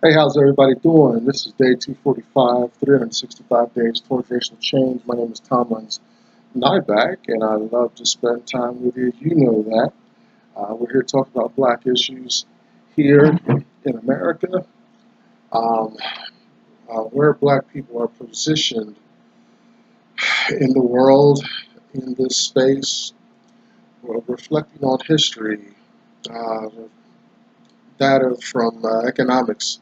Hey, how's everybody doing? This is day 245, 365 days towards racial change. My name is Tomlins Nyback, and I love to spend time with you. You know that. We're here to talk about black issues here in America, um, where black people are positioned in the world, in this space. We're reflecting on history, uh, data from economics,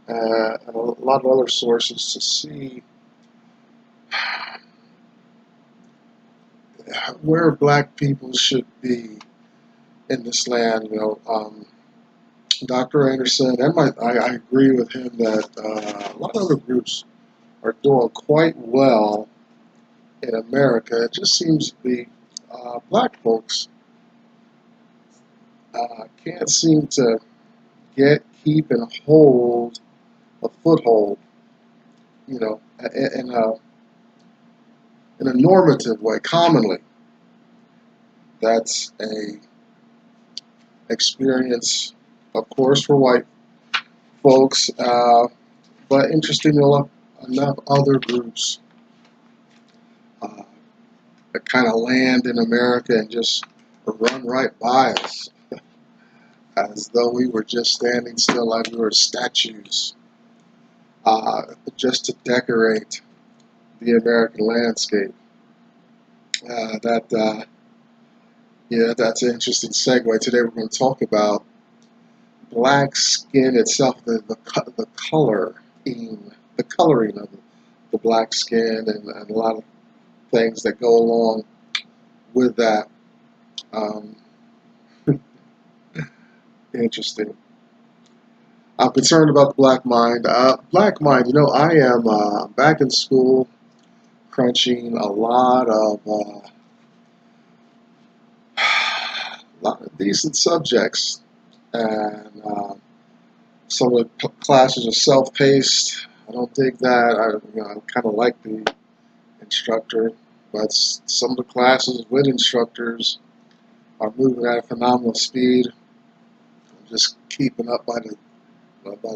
and a lot of other sources to see where black people should be in this land. Dr. Anderson, and I agree with him that a lot of other groups are doing quite well in America. It just seems to be black folks can't seem to keep, and hold a foothold, in a normative way. Commonly, that's a experience, of course, for white folks, but interestingly enough, other groups uh, that kind of land in America and just run right by us as though we were just standing still, like we were statues, just to decorate the American landscape. That's an interesting segue. Today we're going to talk about black skin itself, the coloring of the black skin, and a lot of things that go along with that. Um, Interesting. I'm concerned about the black mind. Black mind, I am back in school, crunching a lot of decent subjects, and some of the classes are self-paced. I don't dig that. I kind of like the instructor, but some of the classes with instructors are moving at a phenomenal speed. I'm just keeping up by the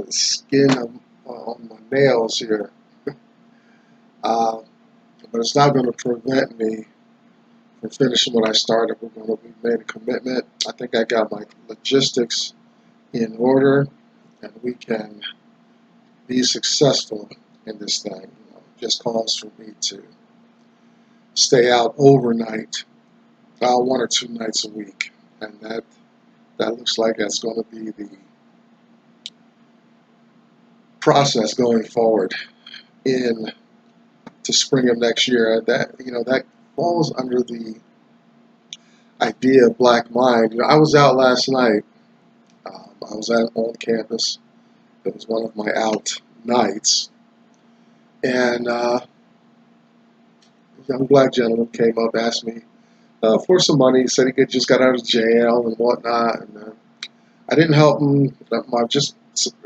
skin on my nails here. Uh, but it's not going to prevent me from finishing what I started. We made a commitment. I think I got my logistics in order, and we can be successful in this thing. It just calls for me to stay out overnight, 1 or 2 nights a week, and that looks like that's going to be the process going forward in to spring of next year. That falls under the idea of black mind. I was out last night. I was out on campus. It was one of my out nights, and a young black gentleman came up, asked me for some money. He said he just got out of jail and whatnot. And I didn't help him.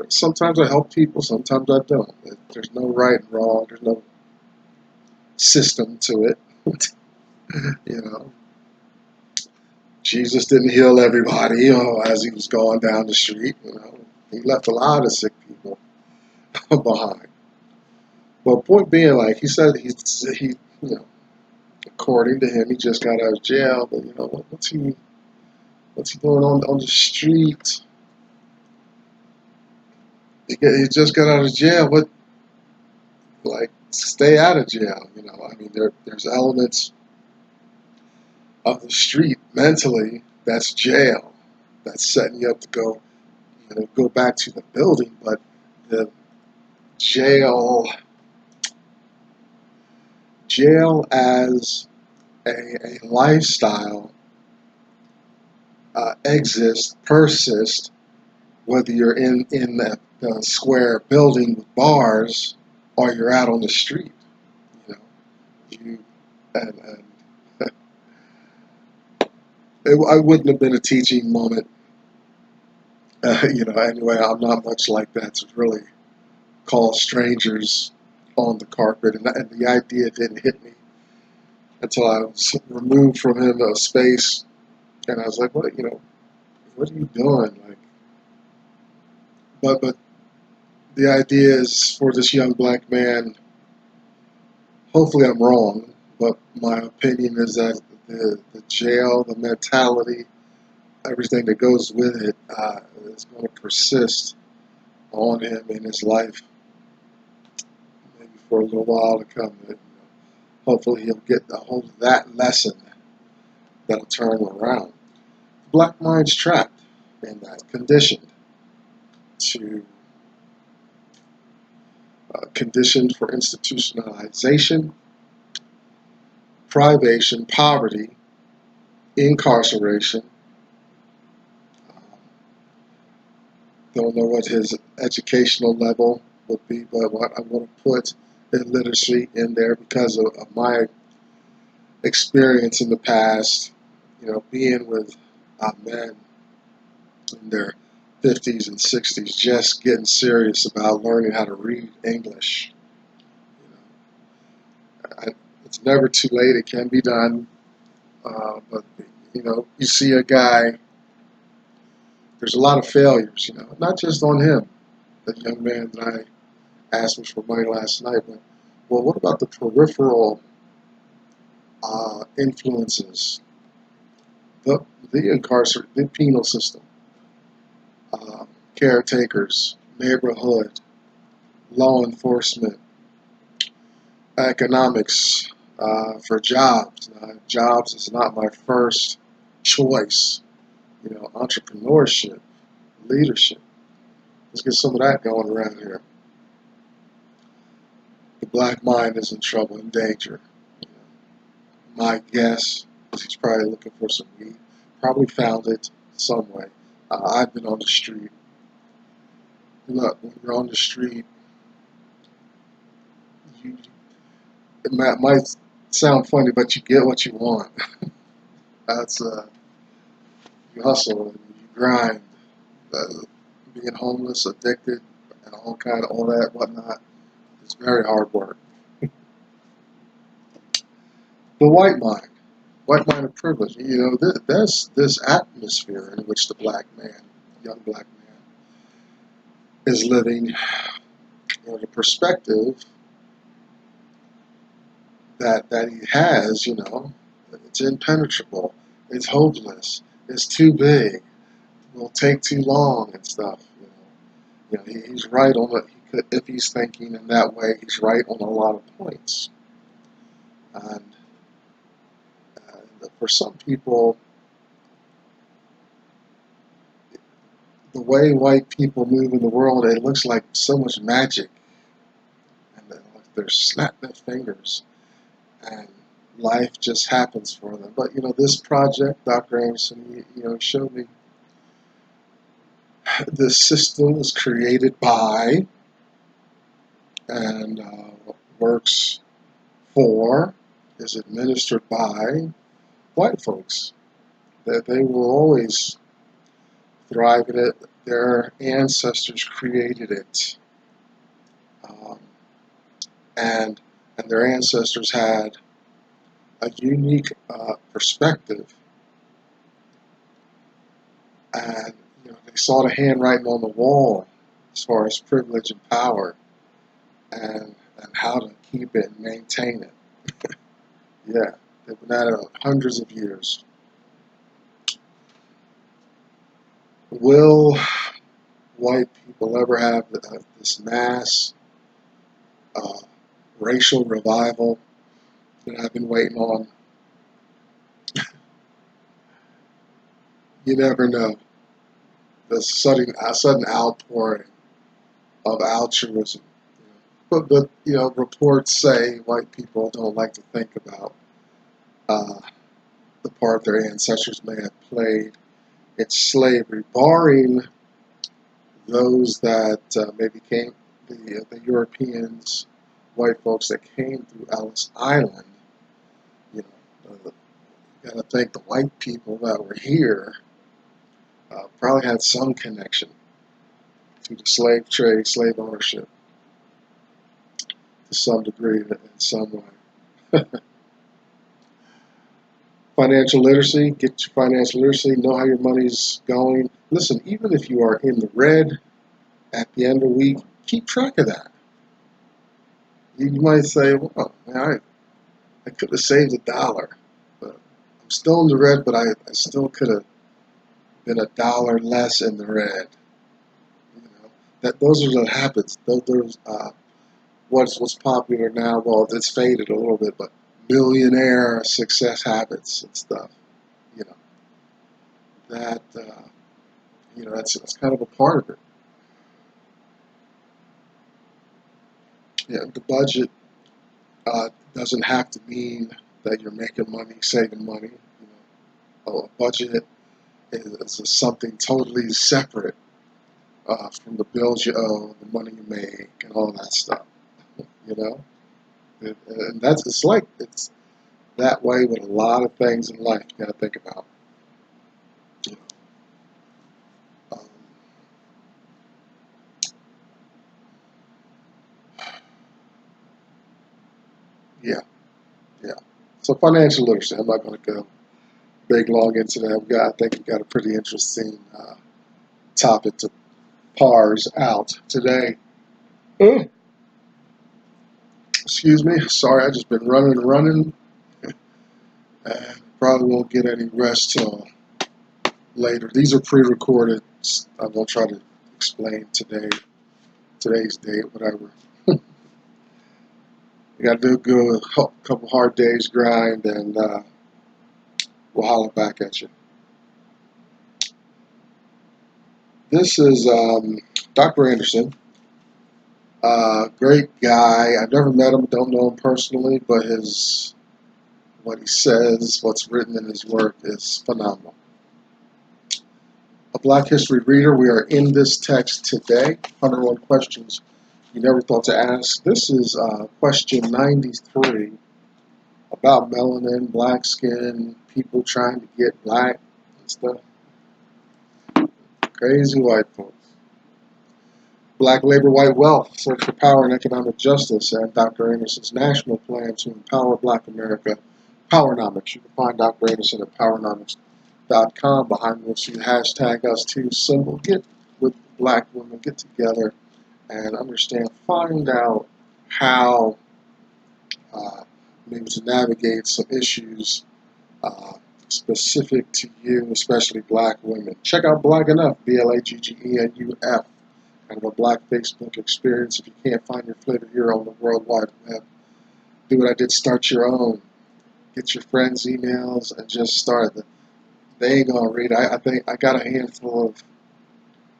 Sometimes I help people, sometimes I don't. There's no right and wrong. There's no system to it. you know, Jesus didn't heal everybody. As he was going down the street, he left a lot of sick people behind. But point being, like he said, according to him, he just got out of jail. But what's he doing on the street? He just got out of jail. What, like, stay out of jail? There's elements of the street mentally that's jail. That's setting you up to go back to the building. But the jail as a lifestyle persists, whether you're in the square building with bars or you're out on the street. You know, you and I wouldn't have been a teaching moment. Anyway, I'm not much like that to really call strangers on the carpet, and the idea didn't hit me until I was removed from him a space, and I was like, what are you doing? Like, but The idea is for this young black man, hopefully I'm wrong, but my opinion is that the jail, the mentality, everything that goes with it is going to persist on him in his life, maybe for a little while to come. Hopefully he'll get a hold of that lesson that'll turn him around. The black mind's trapped in that, conditioned for institutionalization, privation, poverty, incarceration. Don't know what his educational level would be, but what I'm going to put illiteracy in there because of my experience in the past, being with men in their 50s and 60s, just getting serious about learning how to read English. It's never too late. It can be done. But, you see a guy, there's a lot of failures, not just on him. That young man that I asked me for money last night, but, well, what about the peripheral influences? The penal system, caretakers, neighborhood, law enforcement, economics, for jobs. Jobs is not my first choice. Entrepreneurship, leadership. Let's get some of that going around here. The black mind is in trouble, in danger. My guess is he's probably looking for some weed. Probably found it some way. I've been on the street. Look, when you're on the street, it might sound funny, but you get what you want. That's you hustle and you grind. Being homeless, addicted, and all that whatnot. It's very hard work. The white mind of privilege. There's this atmosphere in which the young black man, is living. The perspective that he has, it's impenetrable, it's hopeless, it's too big, will take too long and stuff. He's right on it. If he's thinking in that way, he's right on a lot of points. And for some people, the way white people move in the world, it looks like so much magic, and they're snapping their fingers, and life just happens for them. But this project, Dr. Anderson, showed me the system is created by and works for, is administered by white folks. That they will always thrive in it. Their ancestors created it, and their ancestors had a unique perspective, and they saw the handwriting on the wall as far as privilege and power, and how to keep it and maintain it. Yeah, they've been at it hundreds of years. Will white people ever have this mass racial revival that I've been waiting on? You never know. The sudden outpouring of altruism. But reports say white people don't like to think about the part their ancestors may have played in slavery, barring those that maybe came, the Europeans, white folks that came through Ellis Island. Got to think the white people that were here probably had some connection to the slave trade, slave ownership, to some degree, in some way. Financial literacy, get your financial literacy, know how your money's going. Listen, even if you are in the red at the end of the week, keep track of that. You might say, well, man, I could have saved $1, but I'm still in the red, but I still could have been $1 less in the red. You know, those are the habits. Those what's popular now. Well, it's faded a little bit, but millionaire success habits and stuff. You know that. That's kind of a part of it. Yeah, the budget doesn't have to mean that you're making money, saving money. A budget is something totally separate from the bills you owe, the money you make, and all that stuff. You know, and it's that way with a lot of things in life. You got to think about. You know, yeah, yeah. So financial literacy. I'm not going to go big long into that. I think we've got a pretty interesting topic to parse out today. Excuse me. Sorry, I just been running, and probably won't get any rest till later. These are pre-recorded. I won't try to explain today's date, whatever. We got to do a couple hard days grind, and we'll holler back at you. This is Dr. Anderson. Great guy. I've never met him, don't know him personally, but what he says, what's written in his work is phenomenal. A Black History reader, we are in this text today. 101 questions you never thought to ask. This is question 93 about melanin, black skin, people trying to get black and stuff. Crazy white folks. Black labor, white wealth, search for power and economic justice, and Dr. Anderson's national plan to empower Black America, Powernomics. You can find Dr. Anderson at powernomics.com, behind which you hashtag us too symbol. Get with Black women, get together and understand, find out how maybe to navigate some issues specific to you, especially Black women. Check out Black Enough, BLAGGENUF. Kind of a Black Facebook experience. If you can't find your flavor here on the World Wide Web, do what I did, start your own. Get your friends' emails and just start. They ain't gonna read. I think I got a handful of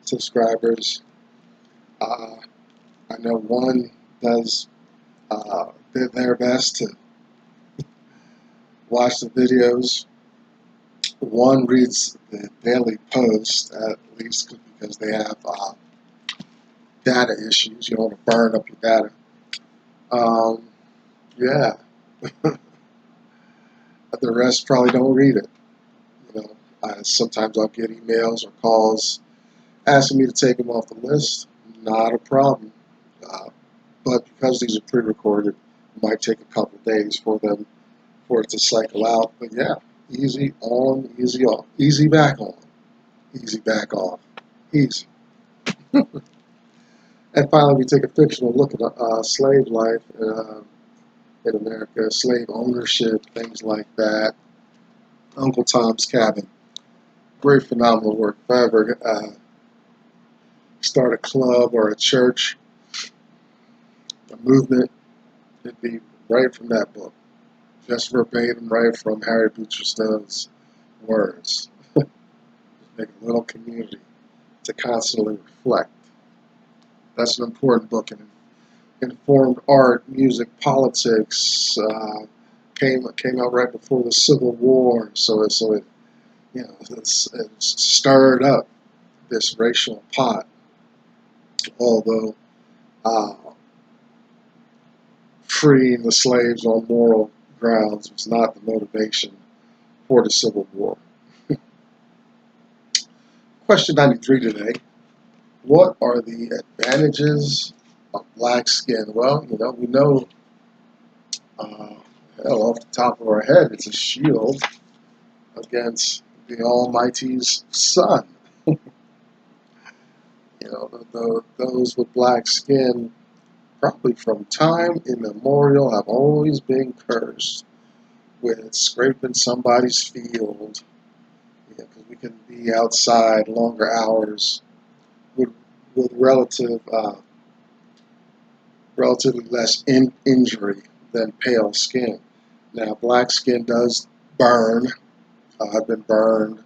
subscribers. I know one does their best to watch the videos. One reads the daily post, at least because they have data issues. You don't want to burn up your data. Yeah. The rest probably don't read it. You know, sometimes I'll get emails or calls asking me to take them off the list. Not a problem. But because these are pre-recorded, it might take a couple days for it to cycle out. But yeah, easy on, easy off, easy back on, easy back off, easy. And finally, we take a fictional look at slave life in America, slave ownership, things like that. Uncle Tom's Cabin. Great, phenomenal work. If I ever start a club or a church, a movement, it'd be right from that book. Just verbatim, right from Harry Butcher Stowe's words. Make a little community to constantly reflect. That's an important book. And informed art, music, politics came out right before the Civil War, so it it's stirred up this racial pot. Although freeing the slaves on moral grounds was not the motivation for the Civil War. Question 93 today. What are the advantages of black skin? Well, we know, off the top of our head, it's a shield against the Almighty's sun. You know, those with black skin, probably from time immemorial, have always been cursed with scraping somebody's field. Because we can be outside longer hours with relatively less injury than pale skin. Now, black skin does burn. I've been burned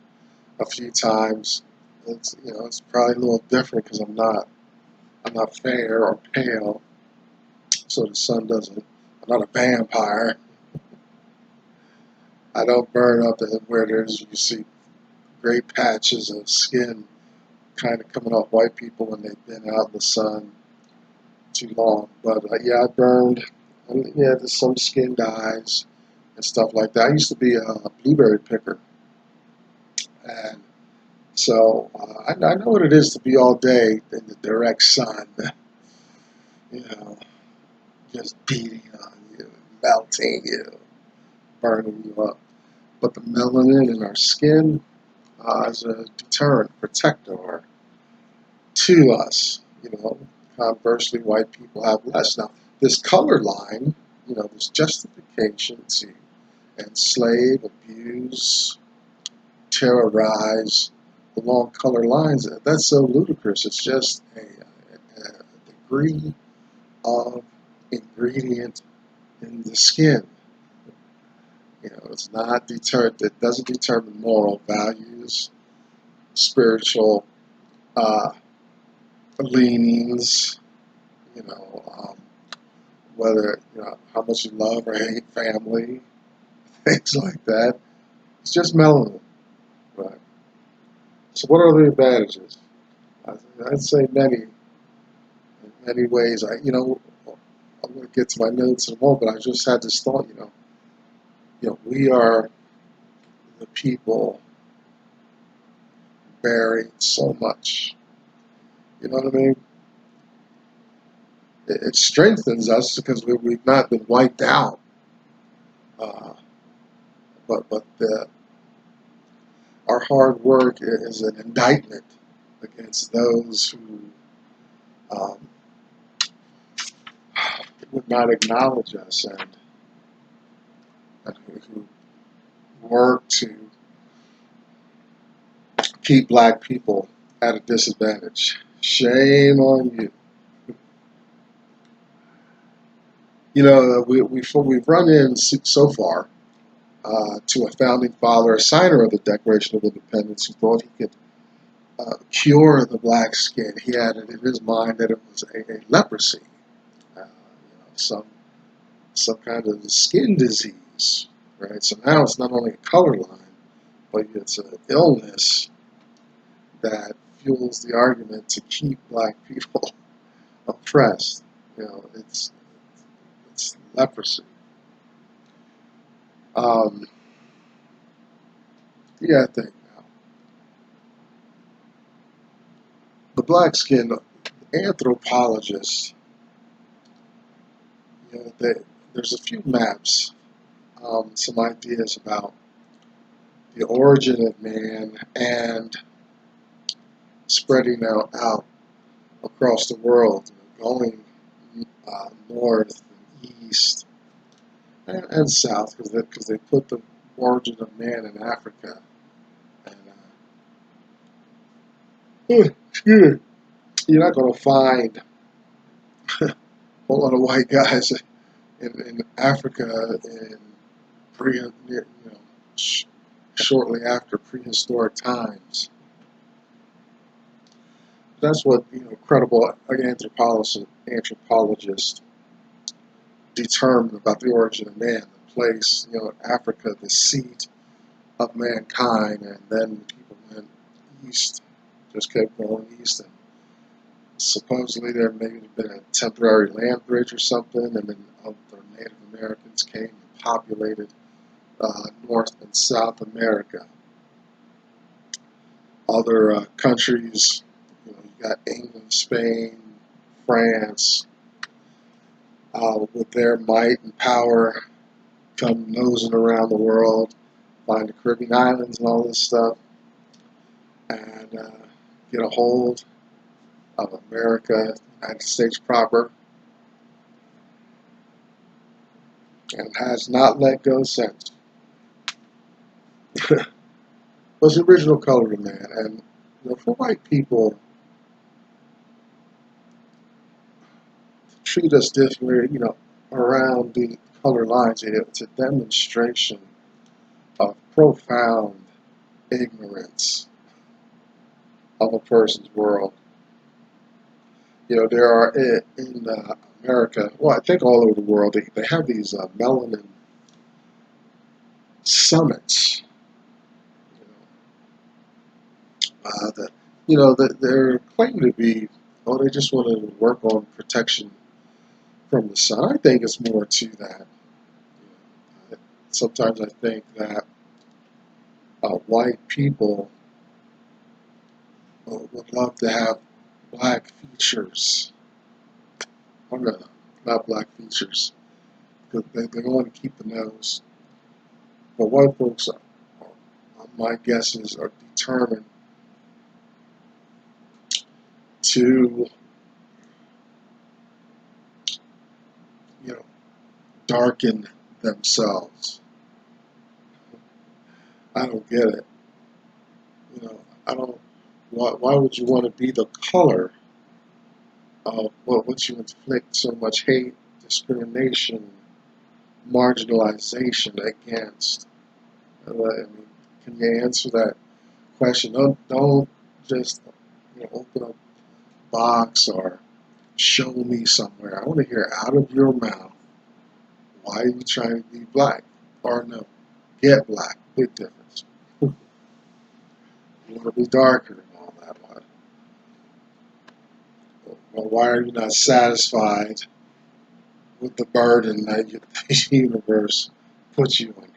a few times. It's probably a little different because I'm not fair or pale, so the sun doesn't. I'm not a vampire. I don't burn up where you see great patches of skin kind of coming off white people when they've been out in the sun too long. But yeah, I burned. And, yeah, there's some skin dyes and stuff like that. I used to be a blueberry picker, and so I know what it is to be all day in the direct sun, you know, just beating on you, melting you, burning you up. But the melanin in our skin is a deterrent, protector to us. Conversely, white people have less. Now, this color line, this justification to enslave, abuse, terrorize along color lines, that's so ludicrous. It's just a degree of ingredient in the skin. It's not deterred. It doesn't determine moral values, spiritual leanings. Whether how much you love or hate family, things like that. It's just melanin, right? So, what are the advantages? I'd say many, in many ways. I'm going to get to my notes in a moment, but I just had this thought. We are the people bearing so much. You know what I mean? It strengthens us because we've not been wiped out. But our hard work is an indictment against those who would not acknowledge us and who work to keep black people at a disadvantage. Shame on you. We've run in so far to a founding father, a signer of the Declaration of Independence, who thought he could cure the black skin. He had it in his mind that it was a leprosy, some kind of skin disease, right? So now it's not only a color line, but it's an illness that fuels the argument to keep black people oppressed. It's leprosy. Yeah, I think now the black skin anthropologists. There's a few maps, some ideas about the origin of man and spreading out across the world, going north, and east, and south, because they put the origin of man in Africa. And you're not going to find a whole lot of white guys in Africa shortly after prehistoric times. That's what credible anthropologists determined about the origin of man, the place, Africa, the seat of mankind, and then people went east, just kept going east, and supposedly there may have been a temporary land bridge or something, and then other Native Americans came and populated North and South America. Other countries, you got England, Spain, France, with their might and power, come nosing around the world, find the Caribbean islands and all this stuff, and get a hold of America, United States proper, and has not let go since. Was the original color of man, and for white people to treat us differently, around the color lines, it's a demonstration of profound ignorance of a person's world. There are in America, well, I think all over the world, they have these melanin summits. That they're claiming to be, they just want to work on protection from the sun. I think it's more to that. Sometimes I think that white people would love to have black features. Oh no, not black features. They want to keep the nose. But white folks, my guesses, are determined to, darken themselves. I don't get it. I don't. Why would you want to be the color of what you inflict so much hate, discrimination, marginalization against? Can you answer that question? Don't just open up a box or show me somewhere. I want to hear out of your mouth, why are you trying to be black? Or no, get black. Big difference. You want to be darker and all that. Well, why are you not satisfied with the burden that the universe puts you under?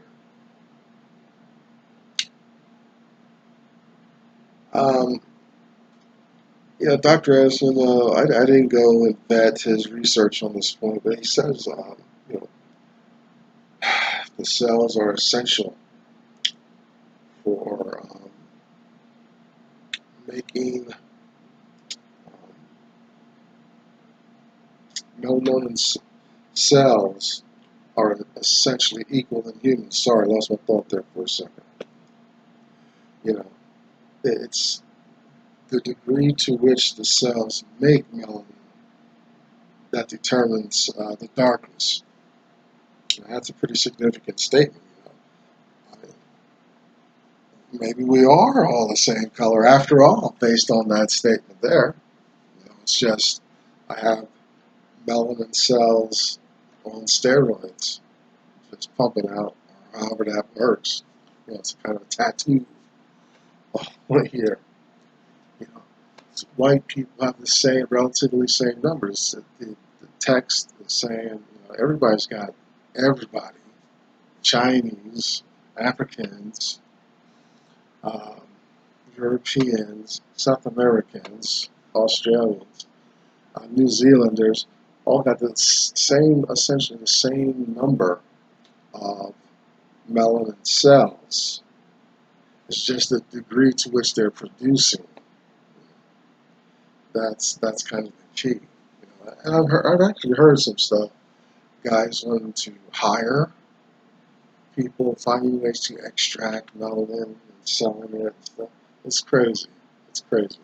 Dr. Edison, I didn't go and vet his research on this point, but he says, the cells are essential for making melanin cells are essentially equal than humans. Sorry, I lost my thought there for a second. It's the degree to which the cells make melanin that determines the darkness. That's a pretty significant statement. Maybe we are all the same color after all, based on that statement there. It's just I have melanin cells on steroids, just pumping out, or however that works. It's kind of a tattoo right here. White people have the same, relatively same numbers. The text is saying, everybody's got everybody. Chinese, Africans, Europeans, South Americans, Australians, New Zealanders, all got the same, essentially the same number of melanin cells. It's just the degree to which they're producing. That's kind of the key. And I've actually heard some stuff. Guys wanting to hire people, finding ways to extract melanin and selling it. It's crazy. It's crazy.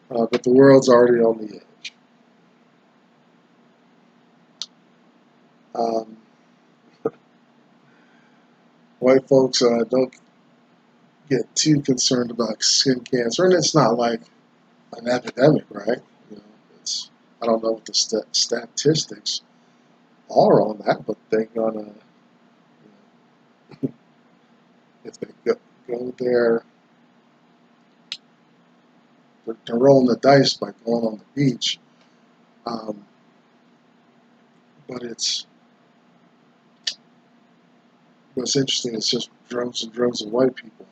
But the world's already on the edge. White folks don't get too concerned about skin cancer, and it's not like an epidemic, right? I don't know what the statistics are on that, but they're gonna, if they go there, they're rolling the dice by going on the beach. But what's interesting is just droves and droves of white people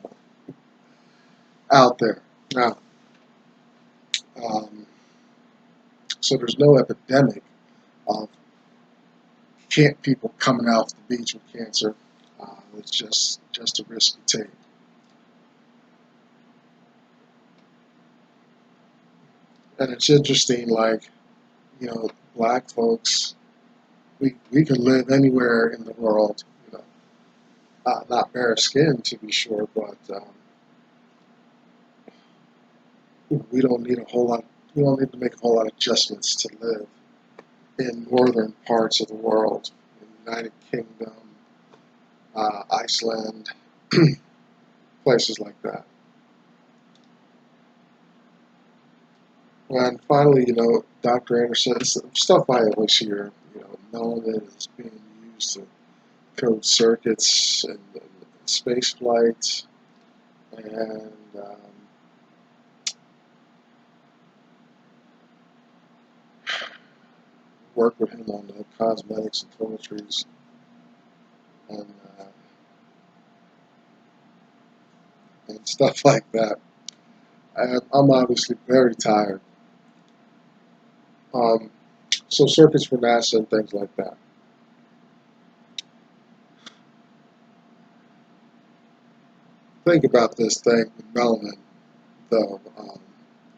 out there. Now, so there's no epidemic of people coming off the beach with cancer. It's just a risk you take. And it's interesting, like, black folks, we can live anywhere in the world, not bare skin to be sure, but we don't need a whole lot. We don't need to make a whole lot of adjustments to live in northern parts of the world, in the United Kingdom, Iceland, places like that. And finally, Dr. Anderson, stuff I always hear, melanin is being used to code circuits and space flight, and work with him on the cosmetics and toiletries, and stuff like that. And I'm obviously very tired. So circuits for NASA and things like that. Think about this thing with melanin, though,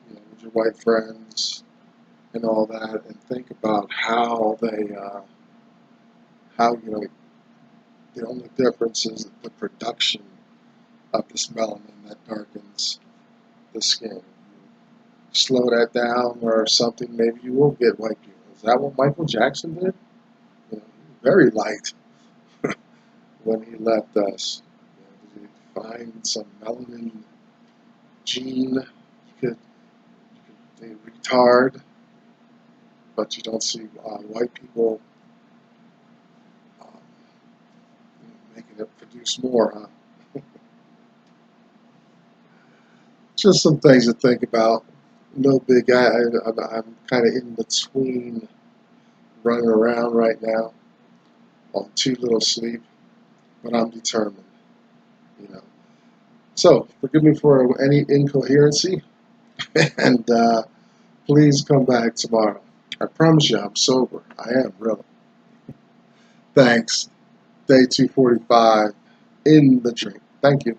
with your white friends and all that, and think about how the only difference is the production of this melanin that darkens the skin. Slow that down or something, maybe you will get white people. Is that what Michael Jackson did? He was very light when he left us. Did he find some melanin gene you could retard, but you don't see white people making it produce more, huh? Just some things to think about. No big. I'm kind of in between, running around right now on too little sleep, but I'm determined. So forgive me for any incoherency, and please come back tomorrow. I promise you, I'm sober. I am really. Thanks. Day 245 in the drink. Thank you.